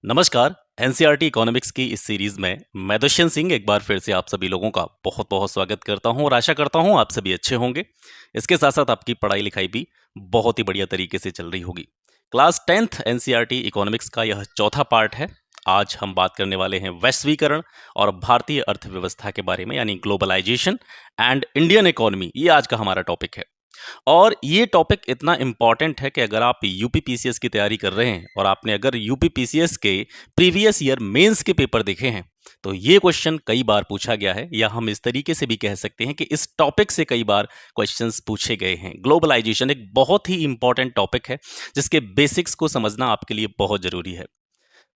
नमस्कार। NCERT economics की इस सीरीज में मैं दुष्यंत सिंह एक बार फिर से आप सभी लोगों का बहुत बहुत स्वागत करता हूं और आशा करता हूं आप सभी अच्छे होंगे। इसके साथ साथ आपकी पढ़ाई लिखाई भी बहुत ही बढ़िया तरीके से चल रही होगी। क्लास 10th एनसीईआरटी इकोनॉमिक्स का यह चौथा पार्ट है। आज हम बात करने वाले हैं वैश्वीकरण और भारतीय अर्थव्यवस्था के बारे में, यानी ग्लोबलाइजेशन एंड इंडियन इकोनॉमी। ये आज का हमारा टॉपिक है और ये टॉपिक इतना इम्पॉर्टेंट है कि अगर आप यूपीपीसीएस की तैयारी कर रहे हैं और आपने अगर यूपीपीसीएस के प्रीवियस ईयर मेंस के पेपर देखे हैं तो ये क्वेश्चन कई बार पूछा गया है, या हम इस तरीके से भी कह सकते हैं कि इस टॉपिक से कई बार क्वेश्चंस पूछे गए हैं। ग्लोबलाइजेशन एक बहुत ही इंपॉर्टेंट टॉपिक है जिसके बेसिक्स को समझना आपके लिए बहुत जरूरी है।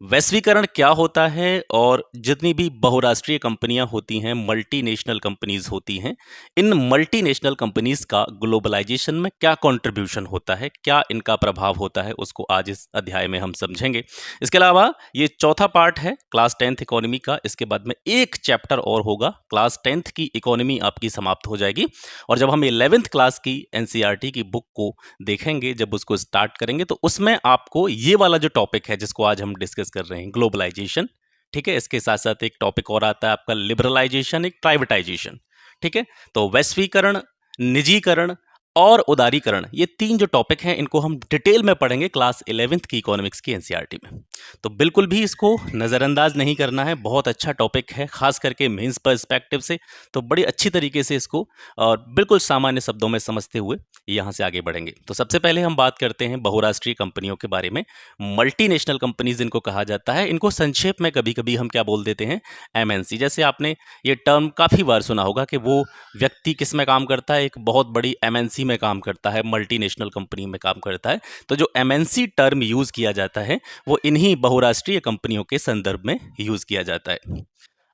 वैश्वीकरण क्या होता है और जितनी भी बहुराष्ट्रीय कंपनियां होती हैं, मल्टीनेशनल कंपनीज होती हैं, इन मल्टीनेशनल कंपनीज का ग्लोबलाइजेशन में क्या कंट्रीब्यूशन होता है, क्या इनका प्रभाव होता है, उसको आज इस अध्याय में हम समझेंगे। इसके अलावा ये चौथा पार्ट है क्लास 10th इकोनॉमी का। इसके बाद में एक चैप्टर और होगा, क्लास 10th की इकोनॉमी आपकी समाप्त हो जाएगी और जब हम 11th क्लास की एनसीईआरटी की बुक को देखेंगे, जब उसको स्टार्ट करेंगे तो उसमें आपको ये वाला जो टॉपिक है जिसको आज हम डिस्कस कर रहे हैं, ग्लोबलाइजेशन, ठीक है, इसके साथ साथ एक टॉपिक और आता है आपका लिबरलाइजेशन, एक प्राइवेटाइजेशन, ठीक है। तो वैश्वीकरण, निजीकरण और उदारीकरण, ये तीन जो टॉपिक हैं इनको हम डिटेल में पढ़ेंगे क्लास 11th की इकोनॉमिक्स की एनसीईआरटी में। तो बिल्कुल भी इसको नज़रअंदाज नहीं करना है, बहुत अच्छा टॉपिक है, खास करके मेंस पर्सपेक्टिव से। तो बड़ी अच्छी तरीके से इसको और बिल्कुल सामान्य शब्दों में समझते हुए यहाँ से आगे बढ़ेंगे। तो सबसे पहले हम बात करते हैं बहुराष्ट्रीय कंपनियों के बारे में। मल्टीनेशनल कंपनीज इनको कहा जाता है। इनको संक्षेप में कभी कभी हम क्या बोल देते हैं, एमएनसी। जैसे आपने ये टर्म काफ़ी बार सुना होगा कि वो व्यक्ति किस में काम करता है, एक बहुत बड़ी एमएनसी में काम करता है, मल्टीनेशनल कंपनी में काम करता है। तो जो एमएनसी टर्म यूज़ किया जाता है वो इन्हीं बहुराष्ट्रीय कंपनियों के संदर्भ में यूज़ किया जाता है।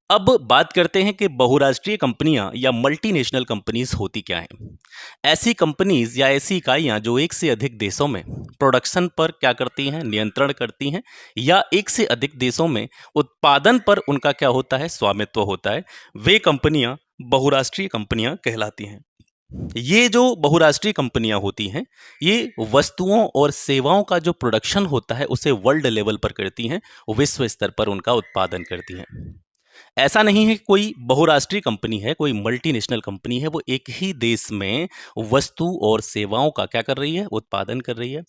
अब बात करते हैं कि बहुराष्ट्रीय कंपनियां या मल्टीनेशनल कंपनीज होती क्या हैं। ऐसी कंपनीज या ऐसी इकाइयां जो एक से अधिक देशों में प्रोडक्शन पर क्या करती हैं, नियंत्रण करती हैं, या एक से अधिक देशों में उत्पादन पर उनका क्या होता है, स्वामित्व होता है, वे कंपनियां बहुराष्ट्रीय कंपनियां कहलाती हैं। ये जो बहुराष्ट्रीय कंपनियां होती हैं ये वस्तुओं और सेवाओं का जो प्रोडक्शन होता है उसे वर्ल्ड लेवल पर करती हैं, विश्व स्तर पर उनका उत्पादन करती हैं। ऐसा नहीं है कि कोई बहुराष्ट्रीय कंपनी है, कोई मल्टीनेशनल कंपनी है, वो एक ही देश में वस्तु और सेवाओं का क्या कर रही है, उत्पादन कर रही है।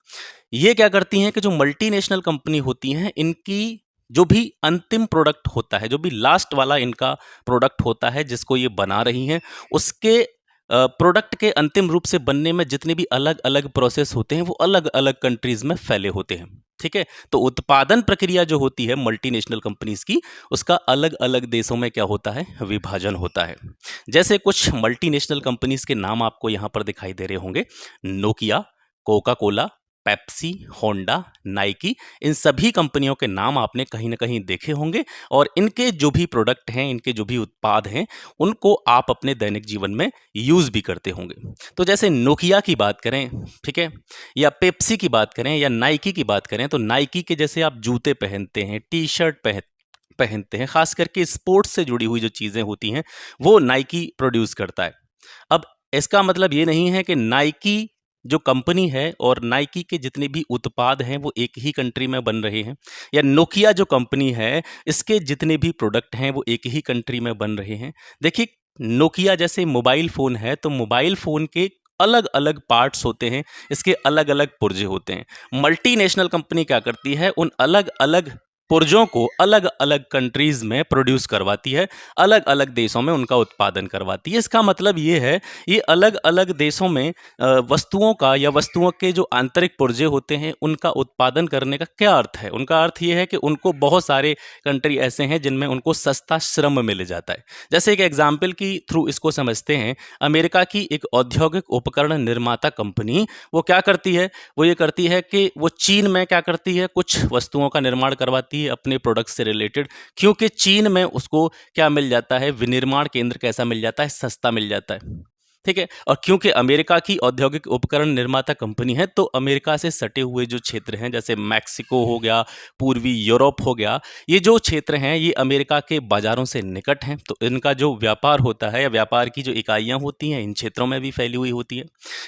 ये क्या करती हैं कि जो मल्टीनेशनल कंपनी होती हैं इनकी जो भी अंतिम प्रोडक्ट होता है, जो भी लास्ट वाला इनका प्रोडक्ट होता है जिसको ये बना रही हैं, उसके प्रोडक्ट के अंतिम रूप से बनने में जितने भी अलग अलग प्रोसेस होते हैं वो अलग अलग कंट्रीज में फैले होते हैं, ठीक है। तो उत्पादन प्रक्रिया जो होती है मल्टीनेशनल कंपनीज की, उसका अलग अलग देशों में क्या होता है, विभाजन होता है। जैसे कुछ मल्टीनेशनल कंपनीज के नाम आपको यहाँ पर दिखाई दे रहे होंगे, Nokia, Coca Cola, Pepsi, Honda, Nike, इन सभी कंपनियों के नाम आपने कहीं ना कहीं देखे होंगे और इनके जो भी प्रोडक्ट हैं, इनके जो भी उत्पाद हैं, उनको आप अपने दैनिक जीवन में यूज़ भी करते होंगे। तो जैसे नोकिया की बात करें, ठीक है, या पेप्सी की बात करें या नाइकी की बात करें, तो नाइकी के जैसे आप जूते पहनते हैं, टी शर्ट पहनते हैं, खास करके स्पोर्ट्स से जुड़ी हुई जो चीज़ें होती हैं वो नाइकी प्रोड्यूस करता है। अब इसका मतलब ये नहीं है कि नाइकी जो कंपनी है और नाइकी के जितने भी उत्पाद हैं वो एक ही कंट्री में बन रहे हैं, या नोकिया जो कंपनी है इसके जितने भी प्रोडक्ट हैं वो एक ही कंट्री में बन रहे हैं। देखिए, नोकिया जैसे मोबाइल फ़ोन है तो मोबाइल फ़ोन के अलग अलग पार्ट्स होते हैं, इसके अलग अलग पुर्जे होते हैं। मल्टीनेशनल कंपनी क्या करती है, उन अलग अलग पुर्जों को अलग अलग कंट्रीज में प्रोड्यूस करवाती है, अलग अलग देशों में उनका उत्पादन करवाती है। इसका मतलब ये है, ये अलग अलग देशों में वस्तुओं का या वस्तुओं के जो आंतरिक पुर्जे होते हैं उनका उत्पादन करने का क्या अर्थ है। उनका अर्थ ये है कि उनको बहुत सारे कंट्री ऐसे हैं जिनमें उनको सस्ता श्रम मिल जाता है। जैसे एक एग्जाम्पल की थ्रू इसको समझते हैं, अमेरिका की एक औद्योगिक उपकरण निर्माता कंपनी वो क्या करती है, वो ये करती है कि वो चीन में क्या करती है, कुछ वस्तुओं का निर्माण करवाती है अपने प्रोडक्ट से रिलेटेड, क्योंकि चीन में उसको क्या मिल जाता है, विनिर्माण केंद्र कैसा मिल जाता है, सस्ता मिल जाता है। ठीक है। और क्योंकि अमेरिका की औद्योगिक उपकरण निर्माता कंपनी है, तो अमेरिका से सटे हुए जो क्षेत्र हैं, जैसे मैक्सिको हो गया, पूर्वी यूरोप हो गया, ये जो क्षेत्र हैं ये अमेरिका के बाज़ारों से निकट हैं, तो इनका जो व्यापार होता है या व्यापार की जो इकाइयाँ होती हैं इन क्षेत्रों में भी फैली हुई होती हैं।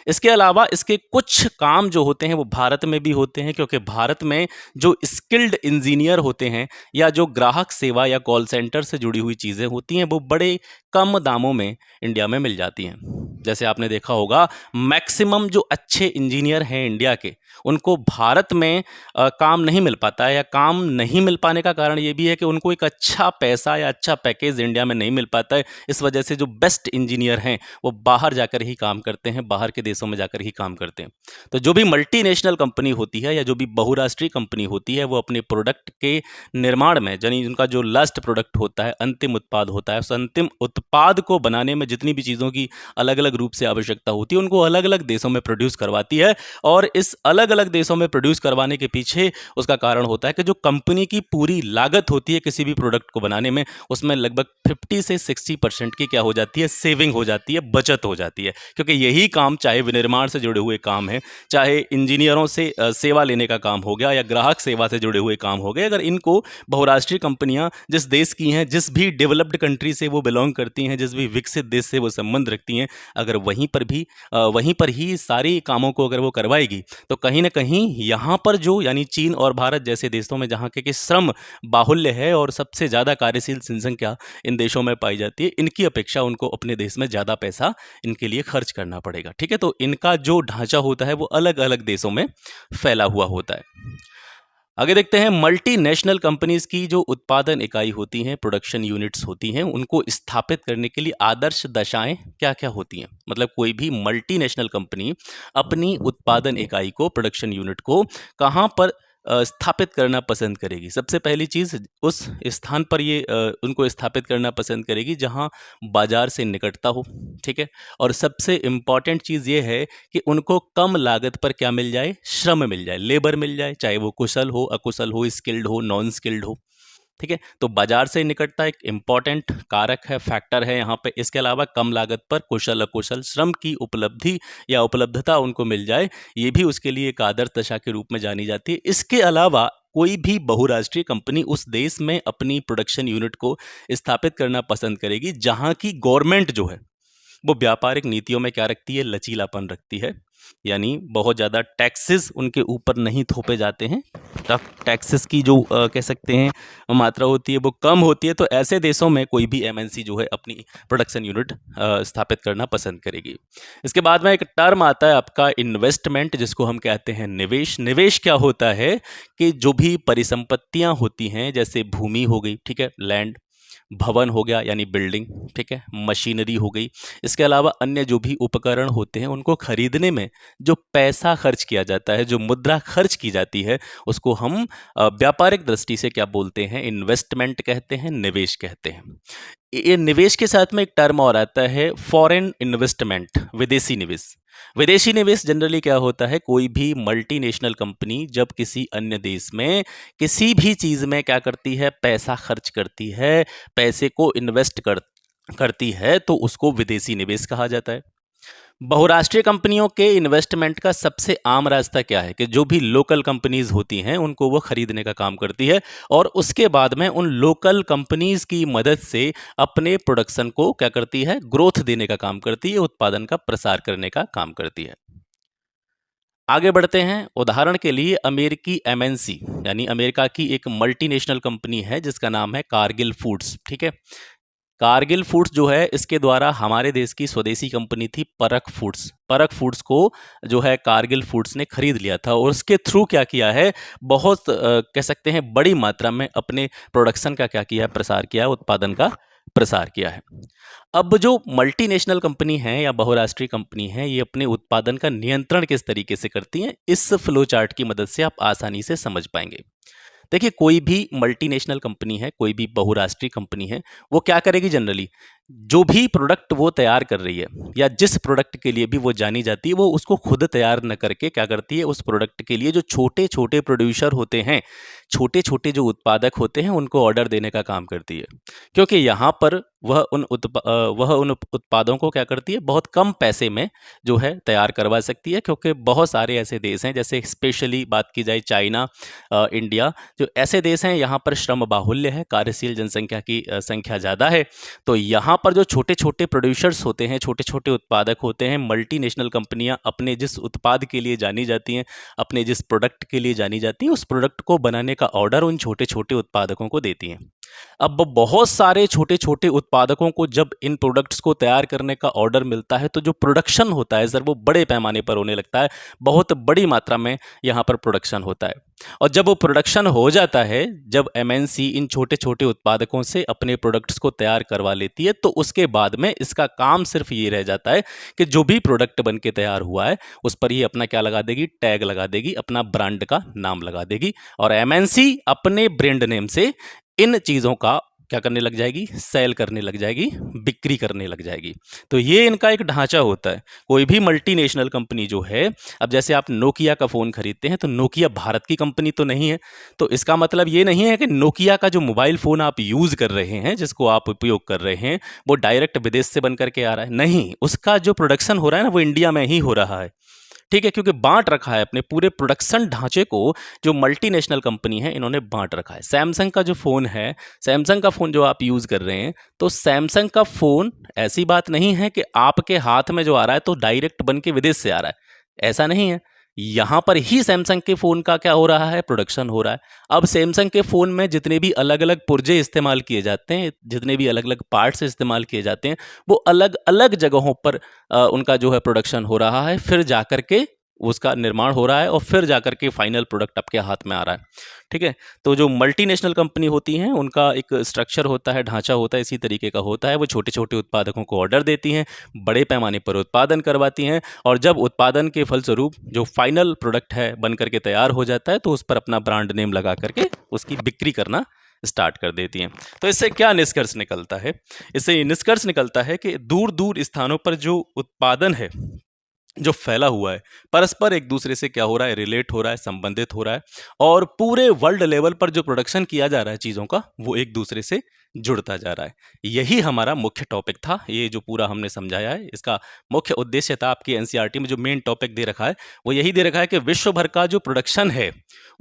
इसके अलावा इसके कुछ काम जो होते हैं वो भारत में भी होते हैं, क्योंकि भारत में जो स्किल्ड इंजीनियर होते हैं या जो ग्राहक सेवा या कॉल सेंटर से जुड़ी हुई चीज़ें होती हैं वो बड़े कम दामों में इंडिया में मिल जाती हैं। जैसे आपने देखा होगा, मैक्सिमम जो अच्छे इंजीनियर हैं इंडिया के, उनको भारत में काम नहीं मिल पाता है, या काम नहीं मिल पाने का कारण ये भी है कि उनको एक अच्छा पैसा या अच्छा पैकेज इंडिया में नहीं मिल पाता है। इस वजह से जो बेस्ट इंजीनियर हैं वो बाहर जाकर ही काम करते हैं, बाहर के देशों में जाकर ही काम करते हैं। तो जो भी मल्टीनेशनल कंपनी होती है या जो भी बहुराष्ट्रीय कंपनी होती है, वो अपने प्रोडक्ट के निर्माण में, यानी उनका जो लास्ट प्रोडक्ट होता है, अंतिम उत्पाद होता है, उस अंतिम उत्पाद को बनाने में जितनी भी चीज़ों की अलग अलग रूप से आवश्यकता होती है, उनको अलग अलग देशों में प्रोड्यूस करवाती है। और इस अलग अलग देशों में प्रोड्यूस करवाने के पीछे उसका कारण होता है कि जो कंपनी की पूरी लागत होती है किसी भी प्रोडक्ट को बनाने में, उसमें लगभग 50 से 60% की क्या हो जाती है, सेविंग हो जाती है, बचत हो जाती है। क्योंकि यही काम, चाहे विनिर्माण से जुड़े हुए काम है, चाहे इंजीनियरों से सेवा लेने का काम हो गया, या ग्राहक सेवा से जुड़े हुए काम हो गए, अगर इनको बहुराष्ट्रीय कंपनियां जिस देश की हैं, जिस भी डेवलप्ड कंट्री से वो बिलोंग करती हैं, जिस भी विकसित देश से वो संबंध रखती हैं, अगर वहीं पर ही सारे कामों को अगर वो करवाएगी, तो कहीं ना कहीं यहाँ पर जो, यानी चीन और भारत जैसे देशों में जहाँ के श्रम बाहुल्य है और सबसे ज़्यादा कार्यशील जनसंख्या इन देशों में पाई जाती है, इनकी अपेक्षा उनको अपने देश में ज़्यादा पैसा इनके लिए खर्च करना पड़ेगा। ठीक है, तो इनका जो ढांचा होता है वो अलग अलग देशों में फैला हुआ होता है। आगे देखते हैं, मल्टीनेशनल कंपनीज की जो उत्पादन इकाई होती हैं, प्रोडक्शन यूनिट्स होती हैं, उनको स्थापित करने के लिए आदर्श दशाएं क्या क्या होती हैं। मतलब कोई भी मल्टीनेशनल कंपनी अपनी उत्पादन इकाई को, प्रोडक्शन यूनिट को कहाँ पर स्थापित करना पसंद करेगी। सबसे पहली चीज़, उस स्थान पर ये उनको स्थापित करना पसंद करेगी जहाँ बाजार से निकटता हो। ठीक है, और सबसे इम्पॉर्टेंट चीज़ ये है कि उनको कम लागत पर क्या मिल जाए, श्रम मिल जाए, लेबर मिल जाए, चाहे वो कुशल हो, अकुशल हो, स्किल्ड हो, नॉन स्किल्ड हो। ठीक है, तो बाजार से निकटता एक इम्पॉर्टेंट कारक है, फैक्टर है यहाँ पे। इसके अलावा कम लागत पर कुशल अकुशल श्रम की उपलब्धि या उपलब्धता उनको मिल जाए, ये भी उसके लिए एक आदर्श दशा के रूप में जानी जाती है। इसके अलावा कोई भी बहुराष्ट्रीय कंपनी उस देश में अपनी प्रोडक्शन यूनिट को स्थापित करना पसंद करेगी जहाँ की गवर्नमेंट जो है वो व्यापारिक नीतियों में क्या रखती है, लचीलापन रखती है। यानी बहुत ज़्यादा टैक्सेस उनके ऊपर नहीं थोपे जाते हैं, तब टैक्सेस की जो कह सकते हैं मात्रा होती है वो कम होती है। तो ऐसे देशों में कोई भी एमएनसी जो है अपनी प्रोडक्शन यूनिट स्थापित करना पसंद करेगी। इसके बाद में एक टर्म आता है आपका इन्वेस्टमेंट, जिसको हम कहते हैं निवेश। निवेश क्या होता है कि जो भी परिसंपत्तियां होती हैं, जैसे भूमि हो गई, ठीक है, लैंड, भवन हो गया यानी बिल्डिंग, ठीक है, मशीनरी हो गई, इसके अलावा अन्य जो भी उपकरण होते हैं उनको खरीदने में जो पैसा खर्च किया जाता है, जो मुद्रा खर्च की जाती है, उसको हम व्यापारिक दृष्टि से क्या बोलते हैं, इन्वेस्टमेंट कहते हैं, निवेश कहते हैं। ये निवेश के साथ में एक टर्म और आता है फॉरेन इन्वेस्टमेंट, विदेशी निवेश। विदेशी निवेश जनरली क्या होता है, कोई भी मल्टीनेशनल कंपनी जब किसी अन्य देश में किसी भी चीज़ में क्या करती है, पैसा खर्च करती है, पैसे को इन्वेस्ट करती है, तो उसको विदेशी निवेश कहा जाता है। बहुराष्ट्रीय कंपनियों के इन्वेस्टमेंट का सबसे आम रास्ता क्या है कि जो भी लोकल कंपनीज होती हैं उनको वो खरीदने का काम करती है, और उसके बाद में उन लोकल कंपनीज की मदद से अपने प्रोडक्शन को क्या करती है, ग्रोथ देने का काम करती है, उत्पादन का प्रसार करने का काम करती है। आगे बढ़ते हैं, उदाहरण के लिए अमेरिकी एमएनसी यानी अमेरिका की एक मल्टीनेशनल कंपनी है जिसका नाम है कारगिल फूड्स। ठीक है, कारगिल फूड्स जो है, इसके द्वारा हमारे देश की स्वदेशी कंपनी थी परख फूड्स। परख फूड्स को जो है कारगिल फूड्स ने खरीद लिया था, और उसके थ्रू क्या किया है, बहुत कह सकते हैं बड़ी मात्रा में अपने प्रोडक्शन का क्या किया है, प्रसार किया है, उत्पादन का प्रसार किया है। अब जो मल्टीनेशनल कंपनी है या बहुराष्ट्रीय कंपनी है, ये अपने उत्पादन का नियंत्रण किस तरीके से करती हैं, इस फ्लो चार्ट की मदद से आप आसानी से समझ पाएंगे। देखिए, कोई भी मल्टीनेशनल कंपनी है, कोई भी बहुराष्ट्रीय कंपनी है, वो क्या करेगी जनरली, जो भी प्रोडक्ट वो तैयार कर रही है या जिस प्रोडक्ट के लिए भी वो जानी जाती है, वो उसको खुद तैयार न करके क्या करती है, उस प्रोडक्ट के लिए जो छोटे छोटे प्रोड्यूसर होते हैं, छोटे छोटे जो उत्पादक होते हैं, उनको ऑर्डर देने का काम करती है। क्योंकि यहाँ पर वह उन उत्पादों को क्या करती है, बहुत कम पैसे में जो है तैयार करवा सकती है। क्योंकि बहुत सारे ऐसे देश हैं, जैसे स्पेशली बात की जाए चाइना, इंडिया, जो ऐसे देश हैं यहाँ पर श्रम बाहुल्य है, कार्यशील जनसंख्या की संख्या ज़्यादा है। तो यहाँ पर जो छोटे छोटे प्रोड्यूसर्स होते हैं, छोटे छोटे उत्पादक होते हैं, मल्टीनेशनल कंपनियाँ अपने जिस उत्पाद के लिए जानी जाती हैं, अपने जिस प्रोडक्ट के लिए जानी जाती हैं, उस प्रोडक्ट को बनाने का ऑर्डर उन छोटे छोटे उत्पादकों को देती हैं। अब बहुत सारे छोटे छोटे उत्पादकों को जब इन प्रोडक्ट्स को तैयार करने का ऑर्डर मिलता है, तो जो प्रोडक्शन होता है सर, वो बड़े पैमाने पर होने लगता है, बहुत बड़ी मात्रा में यहाँ पर प्रोडक्शन होता है। और जब वो प्रोडक्शन हो जाता है, जब एमएनसी इन छोटे छोटे उत्पादकों से अपने प्रोडक्ट्स को तैयार करवा लेती है, तो उसके बाद में इसका काम सिर्फ ये रह जाता है कि जो भी प्रोडक्ट बन के तैयार हुआ है, उस पर ये अपना क्या लगा देगी, टैग लगा देगी, अपना ब्रांड का नाम लगा देगी, और एमएनसी अपने ब्रांड नेम से इन चीज़ों का क्या करने लग जाएगी, सेल करने लग जाएगी, बिक्री करने लग जाएगी। तो ये इनका एक ढांचा होता है। कोई भी मल्टीनेशनल कंपनी जो है, अब जैसे आप नोकिया का फ़ोन खरीदते हैं, तो नोकिया भारत की कंपनी तो नहीं है। तो इसका मतलब ये नहीं है कि नोकिया का जो मोबाइल फ़ोन आप यूज़ कर रहे हैं, जिसको आप उपयोग कर रहे हैं, वो डायरेक्ट विदेश से बन करके आ रहा है। नहीं, उसका जो प्रोडक्शन हो रहा है ना, वो इंडिया में ही हो रहा है। ठीक है, क्योंकि बांट रखा है अपने पूरे प्रोडक्शन ढांचे को, जो मल्टीनेशनल कंपनी है, इन्होंने बांट रखा है। सैमसंग का जो फ़ोन है, सैमसंग का फ़ोन जो आप यूज़ कर रहे हैं, तो सैमसंग का फ़ोन, ऐसी बात नहीं है कि आपके हाथ में जो आ रहा है तो डायरेक्ट बन के विदेश से आ रहा है, ऐसा नहीं है। यहाँ पर ही सैमसंग के फ़ोन का क्या हो रहा है, प्रोडक्शन हो रहा है। अब सैमसंग के फ़ोन में जितने भी अलग अलग पुर्जे इस्तेमाल किए जाते हैं, जितने भी अलग अलग पार्ट्स इस्तेमाल किए जाते हैं, वो अलग अलग जगहों पर उनका जो है प्रोडक्शन हो रहा है, फिर जाकर के उसका निर्माण हो रहा है, और फिर जाकर के फाइनल प्रोडक्ट आपके हाथ में आ रहा है। ठीक है, तो जो मल्टीनेशनल कंपनी होती हैं, उनका एक स्ट्रक्चर होता है, ढांचा होता है, इसी तरीके का होता है। वो छोटे छोटे उत्पादकों को ऑर्डर देती हैं, बड़े पैमाने पर उत्पादन करवाती हैं, और जब उत्पादन के फलस्वरूप जो फाइनल प्रोडक्ट है बन करके तैयार हो जाता है, तो उस पर अपना ब्रांड नेम लगा करके उसकी बिक्री करना स्टार्ट कर देती हैं। तो इससे क्या निष्कर्ष निकलता है? इससे ये निष्कर्ष निकलता है कि दूर दूर स्थानों पर जो उत्पादन है, जो फैला हुआ है, परस्पर एक दूसरे से क्या हो रहा है, रिलेट हो रहा है, संबंधित हो रहा है, और पूरे वर्ल्ड लेवल पर जो प्रोडक्शन किया जा रहा है चीज़ों का, वो एक दूसरे से जुड़ता जा रहा है। यही हमारा मुख्य टॉपिक था। ये जो पूरा हमने समझाया है, इसका मुख्य उद्देश्य था, आपकी एनसीईआरटी में जो मेन टॉपिक दे रखा है, वो यही दे रखा है कि विश्व भर का जो प्रोडक्शन है,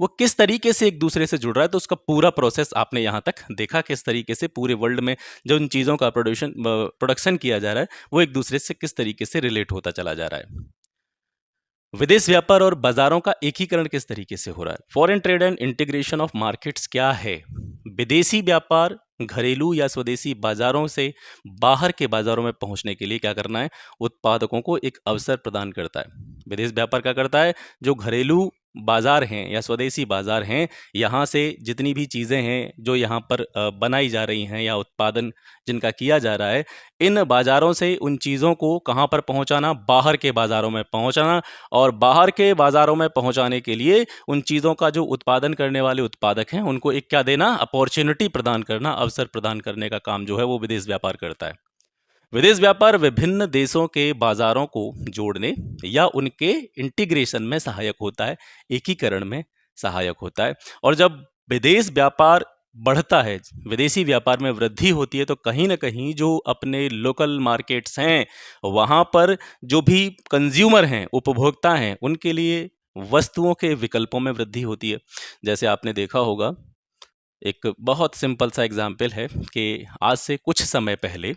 वो किस तरीके से एक दूसरे से जुड़ रहा है। तो उसका पूरा प्रोसेस आपने यहाँ तक देखा, किस तरीके से पूरे वर्ल्ड में जो इन चीज़ों का प्रोडक्शन किया जा रहा है, वो एक दूसरे से किस तरीके से रिलेट होता चला जा रहा है। विदेश व्यापार और बाजारों का एकीकरण किस तरीके से हो रहा है? Foreign trade and integration of markets क्या है? विदेशी व्यापार घरेलू या स्वदेशी बाजारों से बाहर के बाजारों में पहुंचने के लिए क्या करना है? उत्पादकों को एक अवसर प्रदान करता है। विदेश व्यापार क्या करता है? जो घरेलू बाजार हैं या स्वदेशी बाजार हैं, यहाँ से जितनी भी चीज़ें हैं जो यहाँ पर बनाई जा रही हैं या उत्पादन जिनका किया जा रहा है, इन बाज़ारों से उन चीज़ों को कहाँ पर पहुँचाना? बाहर के बाज़ारों में पहुँचाना, और बाहर के बाज़ारों में पहुँचाने के लिए उन चीज़ों का जो उत्पादन करने वाले उत्पादक हैं, उनको एक क्या देना? अपॉर्चुनिटी प्रदान करना, अवसर प्रदान करने का काम जो है वो विदेश व्यापार करता है। विदेश व्यापार विभिन्न देशों के बाज़ारों को जोड़ने या उनके इंटीग्रेशन में सहायक होता है, एकीकरण में सहायक होता है। और जब विदेश व्यापार बढ़ता है, विदेशी व्यापार में वृद्धि होती है, तो कहीं न कहीं जो अपने लोकल मार्केट्स हैं, वहाँ पर जो भी कंज्यूमर हैं, उपभोक्ता हैं, उनके लिए वस्तुओं के विकल्पों में वृद्धि होती है। जैसे आपने देखा होगा, एक बहुत सिंपल सा एग्जाम्पल है कि आज से कुछ समय पहले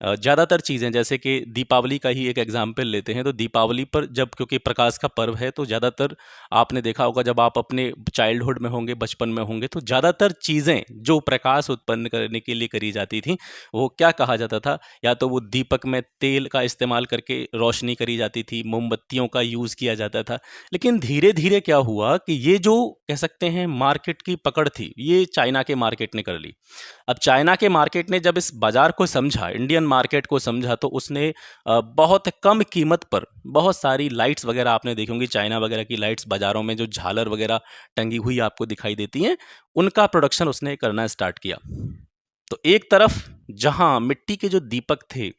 ज़्यादातर चीज़ें, जैसे कि दीपावली का ही एक एग्जाम्पल लेते हैं, तो दीपावली पर जब, क्योंकि प्रकाश का पर्व है, तो ज़्यादातर आपने देखा होगा, जब आप अपने चाइल्डहुड में होंगे, बचपन में होंगे, तो ज़्यादातर चीज़ें जो प्रकाश उत्पन्न करने के लिए करी जाती थी, वो क्या कहा जाता था? या तो वो दीपक में तेल का इस्तेमाल करके रोशनी करी जाती थी, मोमबत्तियों का यूज़ किया जाता था। लेकिन धीरे धीरे क्या हुआ कि ये जो कह सकते हैं मार्केट की पकड़ थी, ये चाइना के मार्केट ने कर ली। अब चाइना के मार्केट ने जब इस बाज़ार को समझा, इंडियन मार्केट को समझा, तो उसने बहुत कम कीमत पर बहुत सारी लाइट्स वगैरह, आपने देखी होंगी चाइना वगैरह की लाइट्स बाज़ारों में जो झालर वगैरह टंगी हुई आपको दिखाई देती हैं, उनका प्रोडक्शन उसने करना स्टार्ट किया। तो एक तरफ जहां मिट्टी के जो दीपक थे,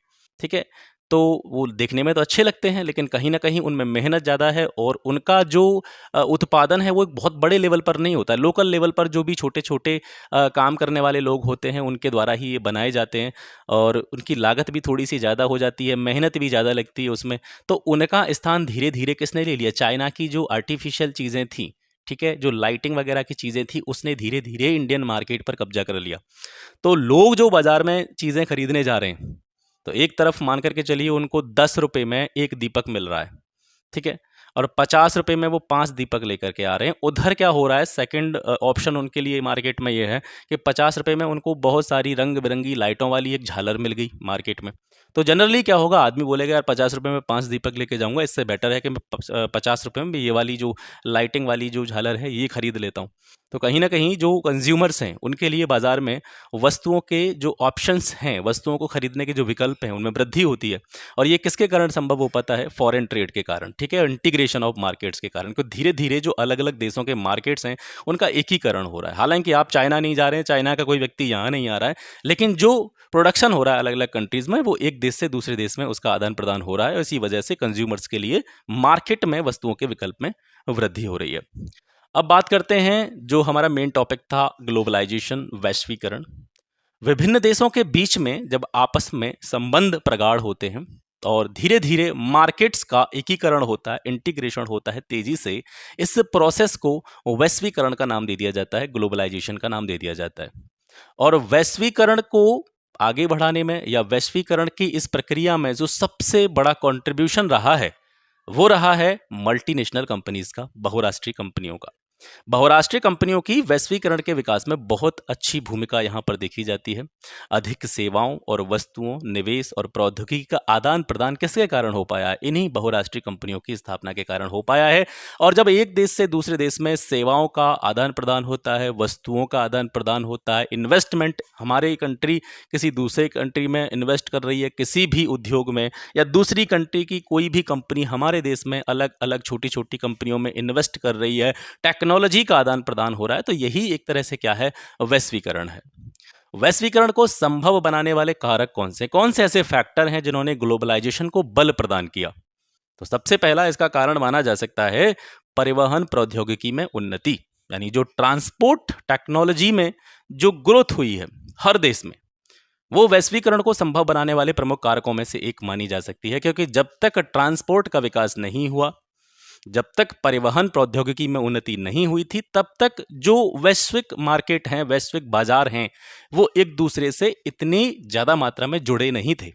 ठीक है, तो वो देखने में तो अच्छे लगते हैं, लेकिन कहीं न कहीं उनमें मेहनत ज़्यादा है और उनका जो उत्पादन है वो एक बहुत बड़े लेवल पर नहीं होता है। लोकल लेवल पर जो भी छोटे-छोटे काम करने वाले लोग होते हैं, उनके द्वारा ही ये बनाए जाते हैं और उनकी लागत भी थोड़ी-सी ज़्यादा हो जाती है, मेहनत भी ज़्यादा लगती है उसमें। तो उनका स्थान धीरे-धीरे किसने ले लिया? चाइना की जो आर्टिफ़िशियल चीज़ें थीं, ठीक है, जो लाइटिंग वगैरह की चीज़ें थी, उसने धीरे-धीरे इंडियन मार्केट पर कब्ज़ा कर लिया। तो लोग जो बाज़ार में चीज़ें खरीदने जा रहे हैं, तो एक तरफ मान करके चलिए उनको ₹10 में 1 दीपक मिल रहा है, ठीक है? और ₹50 में वो 5 दीपक लेकर के आ रहे हैं। उधर क्या हो रहा है, सेकंड ऑप्शन उनके लिए मार्केट में ये है कि ₹50 में उनको बहुत सारी रंग-बिरंगी लाइटों वाली एक झालर मिल गई मार्केट में। तो जनरली क्या होगा, आदमी बोलेगा यार ₹50 में 5 दीपक लेके जाऊँगा, इससे बेटर है कि मैं ₹50 में ये वाली जो लाइटिंग वाली जो झालर है, ये खरीद लेता हूँ। तो कहीं न कहीं जो कंज़्यूमर्स हैं, उनके लिए बाज़ार में वस्तुओं के जो ऑप्शंस हैं, वस्तुओं को खरीदने के जो विकल्प हैं, उनमें वृद्धि होती है और ये किसके कारण संभव हो पाता है? फॉरेन ट्रेड के कारण, ठीक है? इंटीग्रेशन ऑफ मार्केट्स के कारण। तो धीरे-धीरे जो अलग-अलग देशों के मार्केट्स हैं, उनका एकीकरण हो रहा है। हालाँकि आप चाइना नहीं जा रहे हैं, चाइना का कोई व्यक्ति यहाँ नहीं आ रहा है, लेकिन जो प्रोडक्शन हो रहा है अलग-अलग कंट्रीज़ में, वो एक देश से दूसरे देश में उसका आदान-प्रदान हो रहा है और इसी वजह से कंज्यूमर्स के लिए मार्केट में वस्तुओं के विकल्प में वृद्धि हो रही है। अब बात करते हैं जो हमारा मेन टॉपिक था, ग्लोबलाइजेशन, वैश्वीकरण। विभिन्न देशों के बीच में जब आपस में संबंध प्रगाढ़ होते हैं और धीरे धीरे मार्केट्स का एकीकरण होता है, इंटीग्रेशन होता है तेजी से, इस प्रोसेस को वैश्वीकरण का नाम दे दिया जाता है, ग्लोबलाइजेशन का नाम दे दिया जाता है। और वैश्वीकरण को आगे बढ़ाने में या वैश्वीकरण की इस प्रक्रिया में जो सबसे बड़ा कंट्रीब्यूशन रहा है, वो रहा है मल्टीनेशनल कंपनीज का, बहुराष्ट्रीय कंपनियों का। बहुराष्ट्रीय कंपनियों की वैश्वीकरण के विकास में बहुत अच्छी भूमिका यहाँ पर देखी जाती है। अधिक सेवाओं और वस्तुओं, निवेश और प्रौद्योगिकी का आदान प्रदान किसके कारण हो पाया है? इन्हीं बहुराष्ट्रीय कंपनियों की स्थापना के कारण हो पाया है। और जब एक देश से दूसरे देश में सेवाओं का आदान प्रदान होता है, वस्तुओं का आदान प्रदान होता है, इन्वेस्टमेंट, हमारी कंट्री किसी दूसरे कंट्री में इन्वेस्ट कर रही है किसी भी उद्योग में, या दूसरी कंट्री की कोई भी कंपनी हमारे देश में अलग अलग छोटी छोटी कंपनियों में इन्वेस्ट कर रही है, टेक्नोलॉजी का आदान प्रदान हो रहा है, तो यही एक तरह से क्या है? वैश्वीकरण है। वैश्वीकरण को संभव बनाने वाले कारक कौन से ऐसे फैक्टर हैं जिन्होंने ग्लोबलाइजेशन को बल प्रदान किया? तो सबसे पहला इसका कारण माना जा सकता है परिवहन प्रौद्योगिकी में उन्नति, यानी जो ट्रांसपोर्ट टेक्नोलॉजी में जो ग्रोथ हुई है हर देश में, वो वैश्वीकरण को संभव बनाने वाले प्रमुख कारकों में से एक मानी जा सकती है। क्योंकि जब तक ट्रांसपोर्ट का विकास नहीं हुआ, जब तक परिवहन प्रौद्योगिकी में उन्नति नहीं हुई थी, तब तक जो वैश्विक मार्केट हैं, वैश्विक बाजार हैं, वो एक दूसरे से इतनी ज्यादा मात्रा में जुड़े नहीं थे।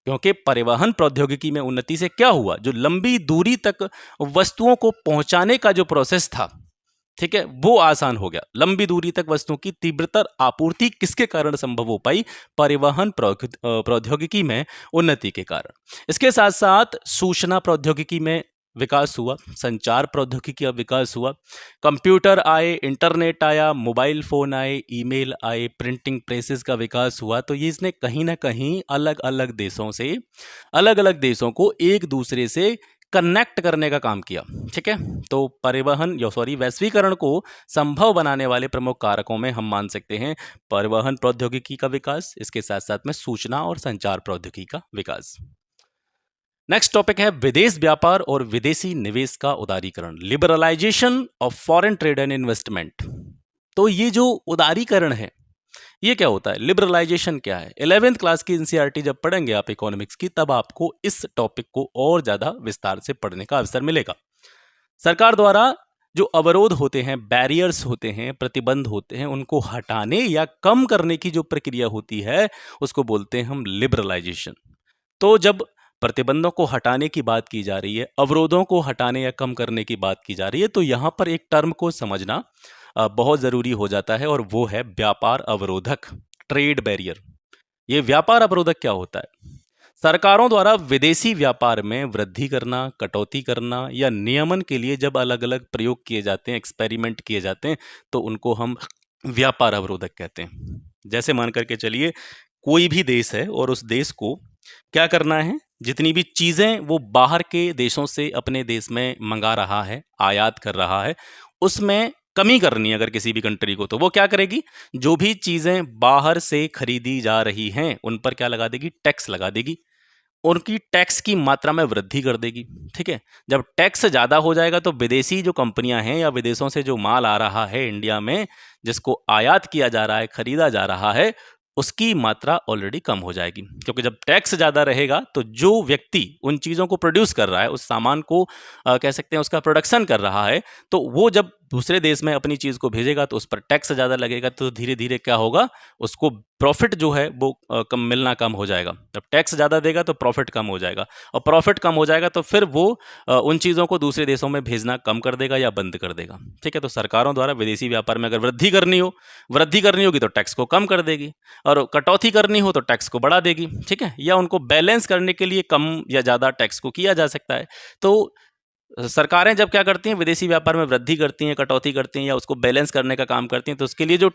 क्योंकि परिवहन प्रौद्योगिकी में उन्नति से क्या हुआ? जो लंबी दूरी तक वस्तुओं को पहुंचाने का जो प्रोसेस था, ठीक है, वो आसान हो गया। लंबी दूरी तक वस्तुओं की तीव्रतर आपूर्ति किसके कारण संभव हो पाई? परिवहन प्रौद्योगिकी में उन्नति के कारण। इसके साथ साथ सूचना प्रौद्योगिकी में विकास हुआ, संचार प्रौद्योगिकी का विकास हुआ, कंप्यूटर आए, इंटरनेट आया, मोबाइल फोन आए, ईमेल आए, प्रिंटिंग प्रेसेस का विकास हुआ। तो ये इसने कहीं ना कहीं अलग अलग देशों को एक दूसरे से कनेक्ट करने का काम किया, ठीक है। तो वैश्वीकरण को संभव बनाने वाले प्रमुख कारकों में हम मान सकते हैं परिवहन प्रौद्योगिकी का विकास, इसके साथ साथ में सूचना और संचार प्रौद्योगिकी का विकास। नेक्स्ट टॉपिक है विदेश व्यापार और विदेशी निवेश का उदारीकरण, liberalisation of foreign trade and investment. तो ये जो उदारीकरण है, ये क्या होता है? लिबरलाइजेशन क्या है? 11th क्लास की एनसीईआरटी जब पढ़ेंगे आप इकोनॉमिक्स की, तब आपको इस टॉपिक को और ज्यादा विस्तार से पढ़ने का अवसर मिलेगा। सरकार द्वारा जो अवरोध होते हैं, बैरियर्स होते हैं, प्रतिबंध होते हैं, उनको हटाने या कम करने की जो प्रक्रिया होती है, उसको बोलते हैं हम लिबरलाइजेशन। तो जब प्रतिबंधों को हटाने की बात की जा रही है, अवरोधों को हटाने या कम करने की बात की जा रही है, तो यहां पर एक टर्म को समझना बहुत जरूरी हो जाता है, और वो है व्यापार अवरोधक, ट्रेड बैरियर। ये व्यापार अवरोधक क्या होता है? सरकारों द्वारा विदेशी व्यापार में वृद्धि करना, कटौती करना या नियमन के लिए जब अलग अलग प्रयोग किए जाते हैं, एक्सपेरिमेंट किए जाते हैं, तो उनको हम व्यापार अवरोधक कहते हैं। जैसे मान करके चलिए कोई भी देश है और उस देश को क्या करना है, जितनी भी चीजें वो बाहर के देशों से अपने देश में मंगा रहा है, आयात कर रहा है, उसमें कमी करनी है अगर किसी भी कंट्री को, तो वो क्या करेगी, जो भी चीज़ें बाहर से खरीदी जा रही हैं उन पर क्या लगा देगी, टैक्स लगा देगी, उनकी टैक्स की मात्रा में वृद्धि कर देगी। ठीक है, जब टैक्स ज़्यादा हो जाएगा तो विदेशी जो कंपनियां हैं या विदेशों से जो माल आ रहा है इंडिया में, जिसको आयात किया जा रहा है, खरीदा जा रहा है, उसकी मात्रा ऑलरेडी कम हो जाएगी। क्योंकि जब टैक्स ज़्यादा रहेगा तो जो व्यक्ति उन चीज़ों को प्रोड्यूस कर रहा है, उस सामान को कह सकते हैं उसका प्रोडक्शन कर रहा है, तो वो जब दूसरे देश में अपनी चीज़ को भेजेगा तो उस पर टैक्स ज़्यादा लगेगा, तो धीरे धीरे क्या होगा, उसको प्रॉफिट जो है वो कम मिलना कम हो जाएगा। जब टैक्स ज़्यादा देगा तो प्रॉफिट कम हो जाएगा, और प्रॉफिट कम हो जाएगा तो फिर वो उन चीज़ों को दूसरे देशों में भेजना कम कर देगा या बंद कर देगा। ठीक है, तो सरकारों द्वारा विदेशी व्यापार में अगर वृद्धि करनी होगी तो टैक्स को कम कर देगी, और कटौती करनी हो तो टैक्स को बढ़ा देगी। ठीक है, या उनको बैलेंस करने के लिए कम या ज़्यादा टैक्स को किया जा सकता है। तो सरकारें जब क्या करती हैं, विदेशी व्यापार में वृद्धि करती हैं, कटौती करती हैं, या उसको बैलेंस करने का काम करती हैं, तो उसके लिए जो